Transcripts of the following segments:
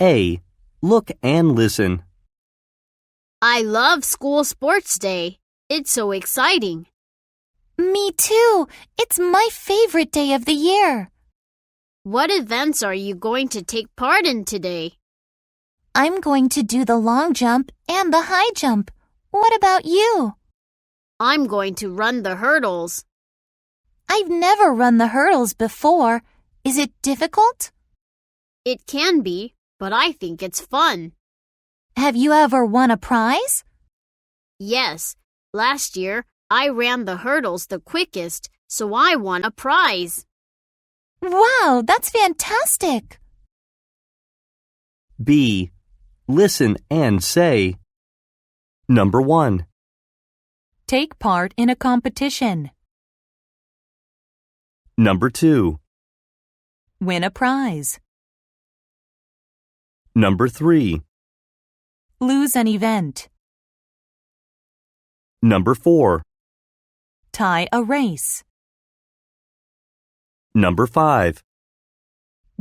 A. Look and listen. I love school sports day. It's so exciting. Me too. It's my favorite day of the year. What events are you going to take part in today? I'm going to do the long jump and the high jump. What about you? I'm going to run the hurdles. I've never run the hurdles before. Is it difficult? It can be, but I think it's fun. Have you ever won a prize? Yes, last year I ran the hurdles the quickest, so I won a prize. Wow, that's fantastic! B. Listen and say. Number 1. Take part in a competition. Number 2. Win a prize. Number 3. Lose an event. Number 4. Tie a race. Number 5.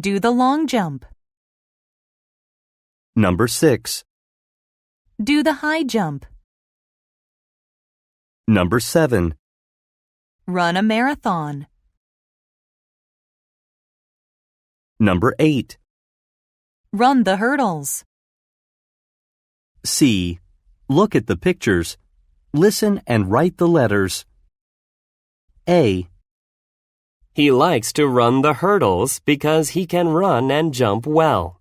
Do the long jump. Number 6. Do the high jump. Number 7. Run a marathon. Number 8. Run the hurdles. C. Look at the pictures. Listen and write the letters. A. He likes to run the hurdles because he can run and jump well.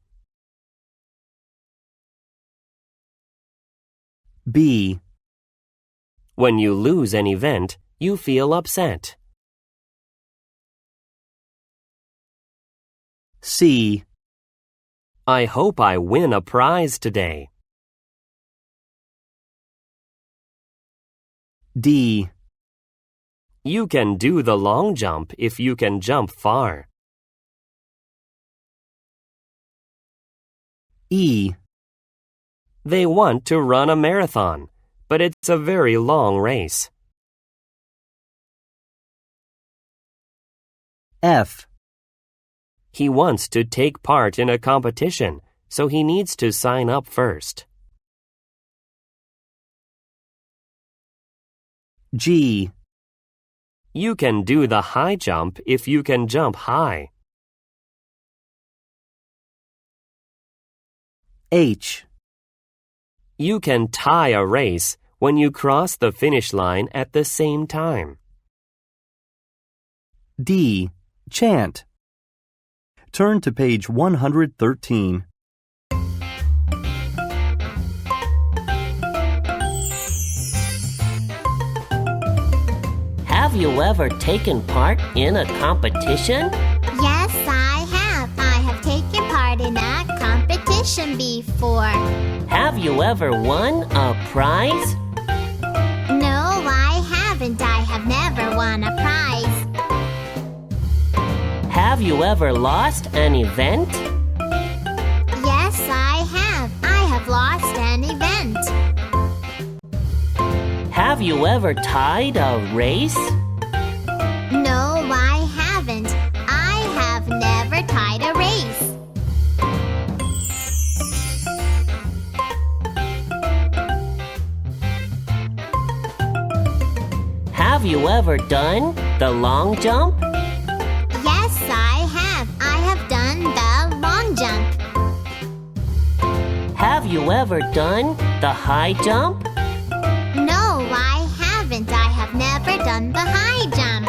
B. When you lose an event, you feel upset. C. I hope I win a prize today. D. You can do the long jump if you can jump far. E. They want to run a marathon, but it's a very long race. F. He wants to take part in a competition, so he needs to sign up first. G. You can do the high jump if you can jump high. H. You can tie a race when you cross the finish line at the same time. D. Chant. Turn to page 113. Have you ever taken part in a competition? Yes, I have. I have taken part in a competition before. Have you ever won a prize? No, I haven't. I have never won a prize. Have you ever lost an event? Yes, I have. I have lost an event. Have you ever tied a race? No, I haven't. I have never tied a race. Have you ever done the long jump? Yes, I have. I have done the long jump. Have you ever done the high jump? No, I haven't. I have never done the high jump.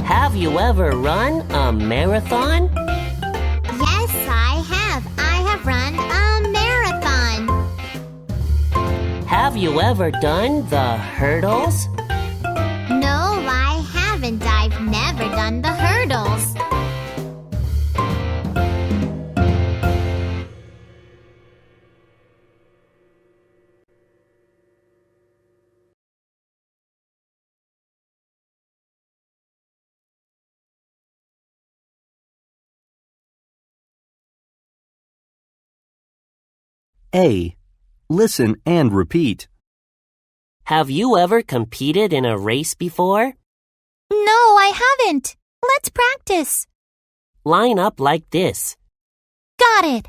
Have you ever run a marathon? Yes, I have. I have run a marathon. Have you ever done the hurdles? No, I haven't. I've never done the hurdles. A. Listen and repeat. Have you ever competed in a race before? No, I haven't. Let's practice. Line up like this. Go! Got it.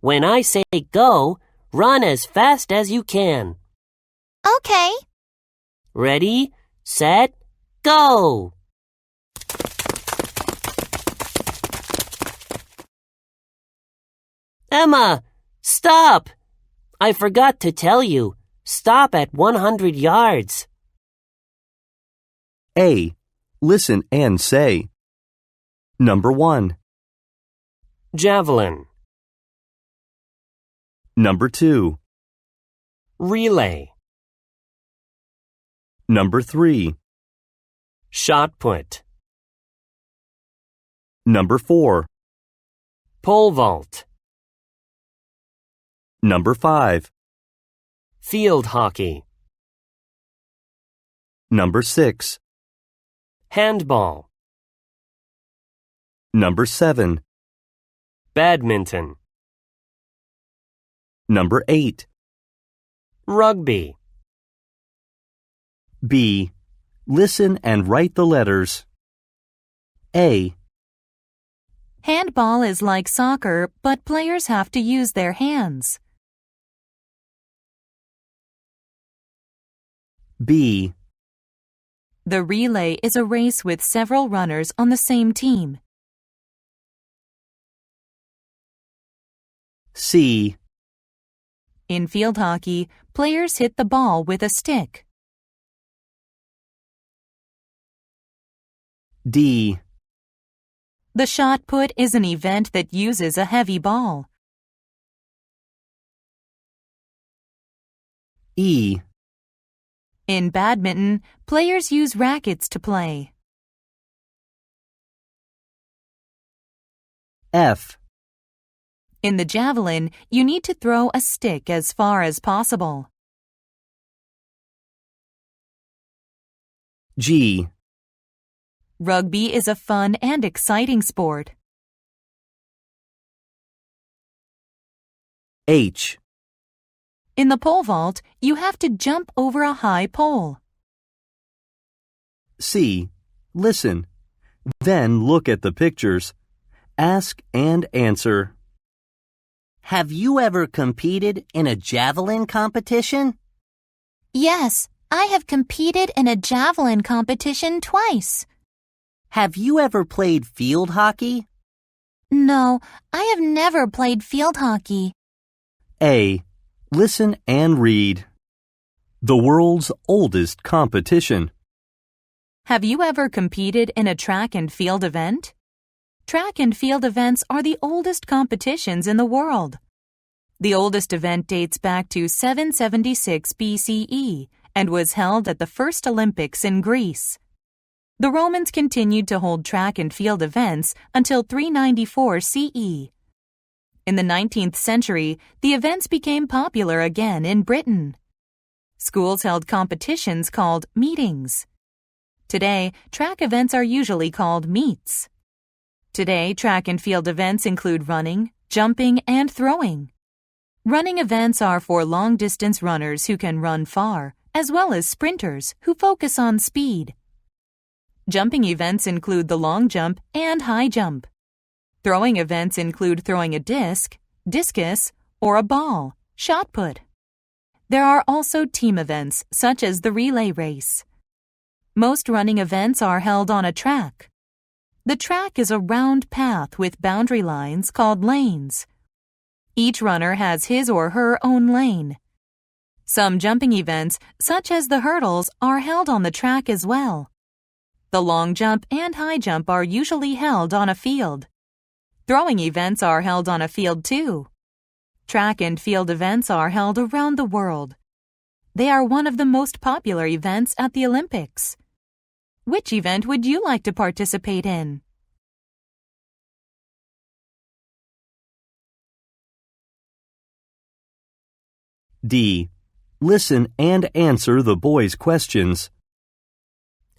When I say go, run as fast as you can. Okay. Ready, set, go! Emma, stop! I forgot to tell you. Stop at 100 yards. A. Listen and say. Number 1. Javelin. Number 2. Relay. Number 3. Shot put. Number 4. Pole vault. Number 5. Field hockey. Number 6. Handball. Number 7. Badminton. Number 8. Rugby. B. Listen and write the letters. A. Handball is like soccer, but players have to use their hands. B. The relay is a race with several runners on the same team. C. In field hockey, players hit the ball with a stick. D. The shot put is an event that uses a heavy ball. E. In badminton, players use rackets to play. F. In the javelin, you need to throw a stick as far as possible. G. Rugby is a fun and exciting sport. H. In the pole vault, you have to jump over a high pole. C. Listen. Then look at the pictures. Ask and answer. Have you ever competed in a javelin competition? Yes, I have competed in a javelin competition twice. Have you ever played field hockey? No, I have never played field hockey. A. Listen and read. The world's oldest competition. Have you ever competed in a track and field event? Track and field events are the oldest competitions in the world. The oldest event dates back to 776 BCE and was held at the first Olympics in Greece. The Romans continued to hold track and field events until 394 CE. In the 19th century, the events became popular again in Britain. Schools held competitions called meetings. Today, track events are usually called meets. Today, track and field events include running, jumping, and throwing. Running events are for long-distance runners who can run far, as well as sprinters who focus on speed. Jumping events include the long jump and high jump. Throwing events include throwing a disc, discus, or a ball, shot put. There are also team events, such as the relay race. Most running events are held on a track. The track is a round path with boundary lines called lanes. Each runner has his or her own lane. Some jumping events, such as the hurdles, are held on the track as well. The long jump and high jump are usually held on a field. Throwing events are held on a field too. Track and field events are held around the world. They are one of the most popular events at the Olympics. Which event would you like to participate in? D. Listen and answer the boys' questions.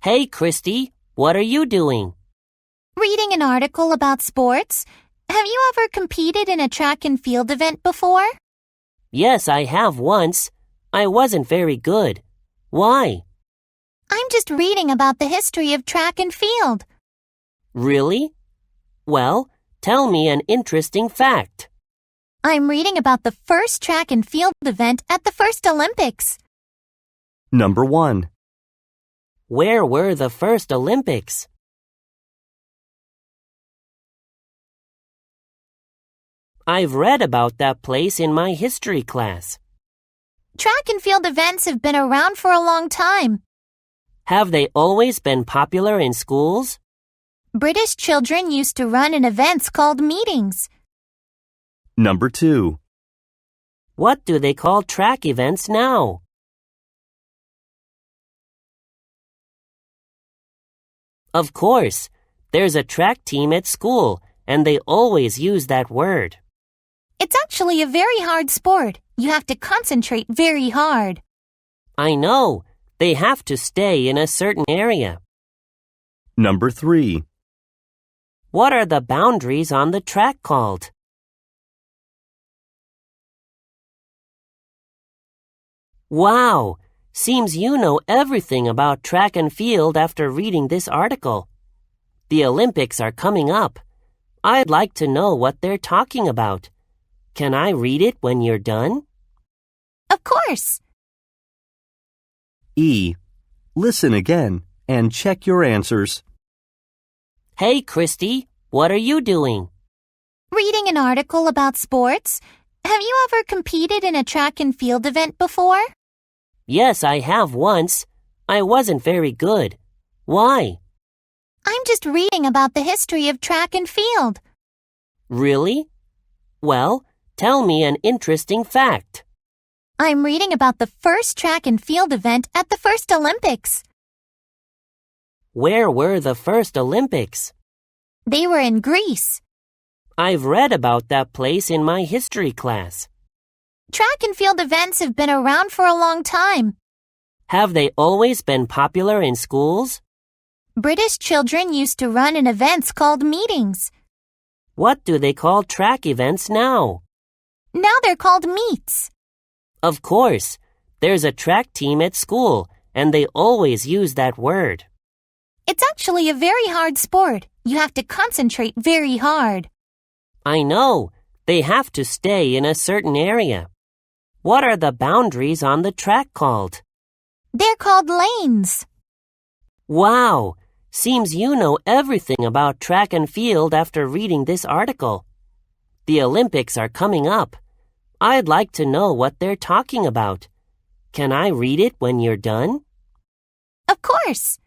Hey, Christy, what are you doing? Reading an article about sports. Have you ever competed in a track and field event before? Yes, I have once. I wasn't very good. Why? I'm just reading about the history of track and field. Really? Well, Tell me an interesting fact. I'm reading about the first track and field event at the first Olympics. Number 1. Where were the first Olympics? I've read about that place in my history class. Track and field events have been around for a long time. Have they always been popular in schools? British children used to run in events called meetings. Number 2. What do they call track events now? Of course, there's a track team at school, and they always use that word. It's actually a very hard sport. You have to concentrate very hard. I know. They have to stay in a certain area. Number 3. What are the boundaries on the track called? Wow! Seems you know everything about track and field after reading this article. The Olympics are coming up. I'd like to know what they're talking about. Can I read it when you're done? Of course. E. Listen again and check your answers. Hey, Christy, what are you doing? Reading an article about sports. Have you ever competed in a track and field event before? Yes, I have once. I wasn't very good. Why? I'm just reading about the history of track and field. Really? Well, tell me an interesting fact. I'm reading about the first track and field event at the first Olympics. Where were the first Olympics? They were in Greece. I've read about that place in my history class. Track and field events have been around for a long time. Have they always been popular in schools? British children used to run in events called meetings. What do they call track events now? Now they're called meets. Of course, there's a track team at school, and they always use that word. It's actually a very hard sport. You have to concentrate very hard. I know. They have to stay in a certain area. What are the boundaries on the track called? They're called lanes. Wow! Seems you know everything about track and field after reading this article. The Olympics are coming up. I'd like to know what they're talking about. Can I read it when you're done? Of course.